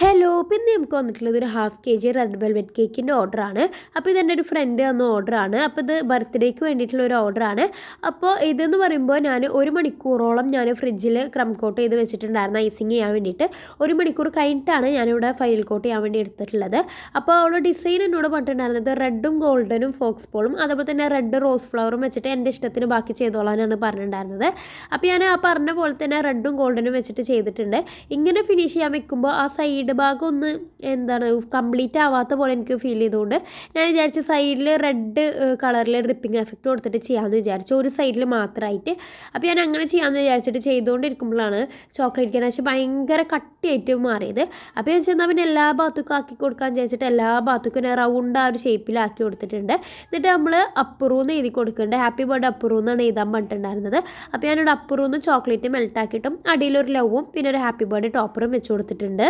Hello, പിന്നെ നമുക്ക് വന്നിട്ടുള്ളത് ഒരു 1/2 kg റെഡ് വെൽവെറ്റ് കേക്കിൻ്റെ ഓർഡറാണ്. അപ്പോൾ ഇതെൻ്റെ ഒരു ഫ്രണ്ട് തന്ന ഓർഡറാണ്. അപ്പോൾ ഇത് ബർത്ത്ഡേക്ക് വേണ്ടിയിട്ടുള്ള ഒരു ഓർഡറാണ്. അപ്പോൾ ഇതെന്ന് പറയുമ്പോൾ ഞാൻ 1 മണിക്കൂറോളം ഞാൻ ഫ്രിഡ്ജിൽ ക്രം കോട്ട് ചെയ്ത് വെച്ചിട്ടുണ്ടായിരുന്നു ഐസിങ് ചെയ്യാൻ വേണ്ടിയിട്ട്. 1 മണിക്കൂർ കഴിഞ്ഞിട്ടാണ് ഞാനിവിടെ ഫൈനൽ കോട്ട് ചെയ്യാൻ വേണ്ടി എടുത്തിട്ടുള്ളത്. അപ്പോൾ അവൾ ഡിസൈൻ എന്നോട് പറഞ്ഞിട്ടുണ്ടായിരുന്നത് റെഡും ഗോൾഡനും ഫോക്സ് പോളും അതുപോലെ തന്നെ റെഡ് റോസ് ഫ്ലവറും വെച്ചിട്ട് എൻ്റെ ഇഷ്ടത്തിന് ബാക്കി ചെയ്തോളാനാണ് പറഞ്ഞിട്ടുണ്ടായിരുന്നത്. അപ്പോൾ ഞാൻ ആ പറഞ്ഞ പോലെ തന്നെ റെഡും ഗോൾഡനും വെച്ചിട്ട് ചെയ്തിട്ടുണ്ട്. ഇങ്ങനെ ഫിനിഷ് ചെയ്യാൻ വെക്കുമ്പോൾ ആ സൈഡ് ഭാഗം ഒന്ന് കംപ്ലീറ്റ് ആവാത്ത പോലെ എനിക്ക് ഫീൽ ചെയ്തുകൊണ്ട് ഞാൻ വിചാരിച്ചു സൈഡിൽ റെഡ് കളറിൽ ഡ്രിപ്പിംഗ് എഫക്റ്റ് കൊടുത്തിട്ട് ചെയ്യാമെന്ന് വിചാരിച്ചു, ഒരു സൈഡിൽ മാത്രമായിട്ട്. അപ്പോൾ ഞാൻ അങ്ങനെ ചെയ്യാമെന്ന് വിചാരിച്ചിട്ട് ചെയ്തുകൊണ്ടിരിക്കുമ്പോഴാണ് ചോക്ലേറ്റ് ഗനാഷ് ഭയങ്കര കട്ടിയായിട്ട് മാറിയത്. അപ്പോൾ ഞാൻ ചെന്നാൽ പിന്നെ എല്ലാ ഭാഗത്തേക്കും ആക്കി കൊടുക്കാൻ വിചാരിച്ചിട്ട് എല്ലാ ഭാഗത്തേക്കും ഞാൻ റൗണ്ട് ആ ഒരു ഷേപ്പിലാക്കി കൊടുത്തിട്ടുണ്ട്. എന്നിട്ട് നമ്മൾ അപ്പുറൂന്ന് എഴുതി കൊടുക്കുന്നുണ്ട്, ഹാപ്പി ബർത്ത്ഡേ അപ്പുറൂന്നാണ് എഴുതാൻ പറഞ്ഞിട്ടുണ്ടായിരുന്നത്. അപ്പോൾ ഞാനിവിടെ അപ്പുറൂന്ന് ചോക്ലേറ്റ് മെൽട്ടാക്കിയിട്ടും അടിയിലൊരു ലവും പിന്നെ ഒരു ഹാപ്പി ബർത്ത്ഡേ ടോപ്പറും വെച്ച് കൊടുത്തിട്ടുണ്ട്.